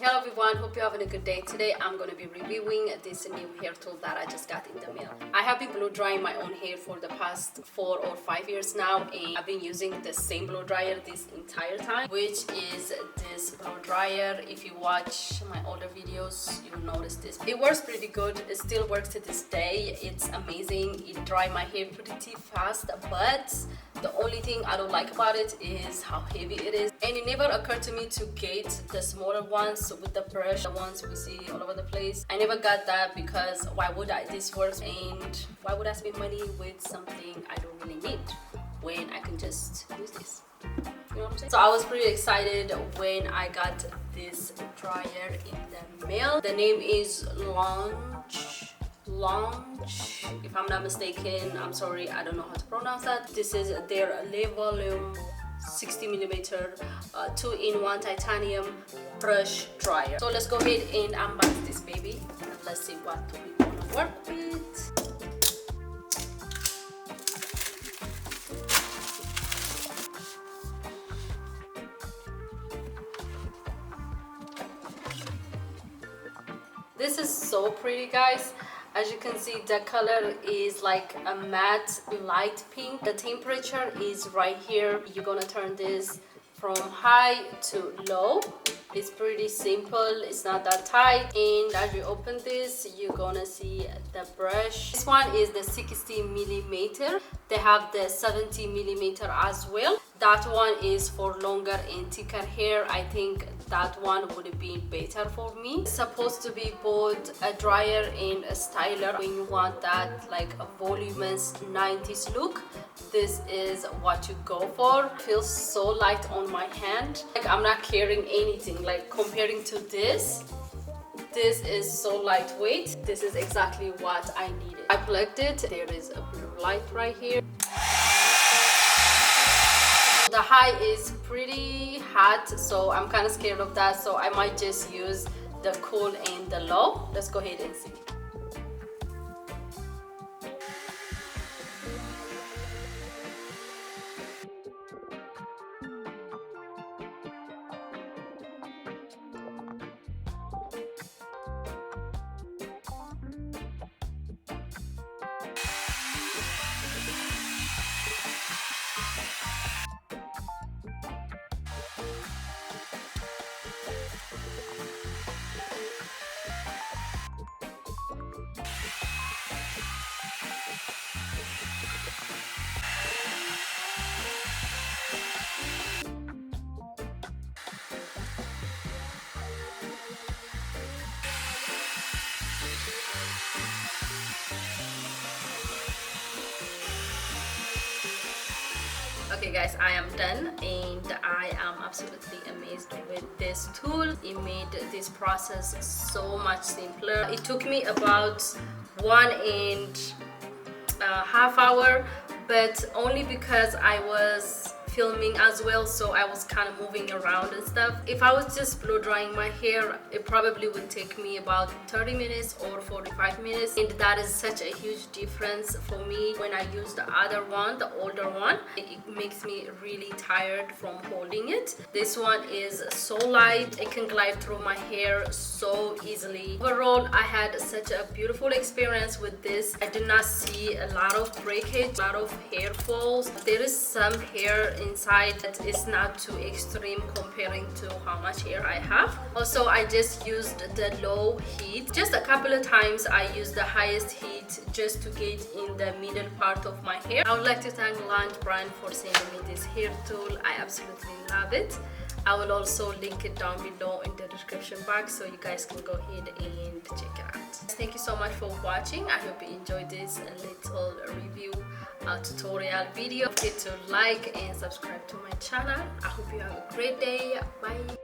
Hello everyone, hope you're having a good day. Today I'm going to be reviewing this new hair tool that I just got in the mail. I have been blow drying my own hair for the past 4 or 5 years now, and I've been using the same blow dryer this entire time, which is this blow dryer. If you watch my older videos, you'll notice this. It works pretty good. It still works to this day. It's amazing. It dries my hair pretty fast, but the only thing I don't like about it is how heavy it is. And it never occurred to me to get the smaller ones with the brush, the ones we see all over the place. I never got that because why would I? This works, and why would I spend money with something I don't really need when I can just use this? You know what I'm saying? So I was pretty excited when I got this dryer in the mail. The name is Lange, if I'm not mistaken. I'm sorry, I don't know how to pronounce that. This is their Le Volume 60mm 2-in-1 titanium brush dryer. So let's go ahead and unbox this baby and let's see what we're gonna work with. This is so pretty, guys. As you can see, the color is like a matte light pink. The temperature is right here. You're gonna turn this from high to low. It's pretty simple, it's not that tight. And as you open this, you're gonna see the brush. This one is the 60mm. They have the 70mm as well. That one is for longer and thicker hair. I think that one would have been better for me. It's supposed to be both a dryer and a styler. When you want that like a voluminous 90s look, this is what you go for. It feels so light on my hand. Like I'm not carrying anything. Like comparing to this is so lightweight. This is exactly what I needed. I plugged it. There is a blue light right here. The high is pretty hot, so I'm kind of scared of that, so I might just use the cool and the low. Let's go ahead and see. Okay guys, I am done and I am absolutely amazed with this tool. It made this process so much simpler. It took me about 1.5 hours, but only because I was filming as well, so I was kind of moving around and stuff. If I was just blow drying my hair, it probably would take me about 30 minutes or 45 minutes, and that is such a huge difference for me. When I use the other one, the older one, it makes me really tired from holding it. This one is so light, it can glide through my hair so easily. Overall, I had such a beautiful experience with this. I did not see a lot of breakage, a lot of hair falls. There is some hair inside that is not too extreme comparing to how much hair I have. Also, I just used the low heat. Just a couple of times I used the highest heat just to get in the middle part of my hair. I would like to thank Lange brand for sending me this hair tool. I absolutely love it. I will also link it down below in the description box so you guys can go ahead and check it out. Thank you so much for watching. I hope you enjoyed this little review tutorial video. Don't forget to like and subscribe to my channel. I hope you have a great day. Bye.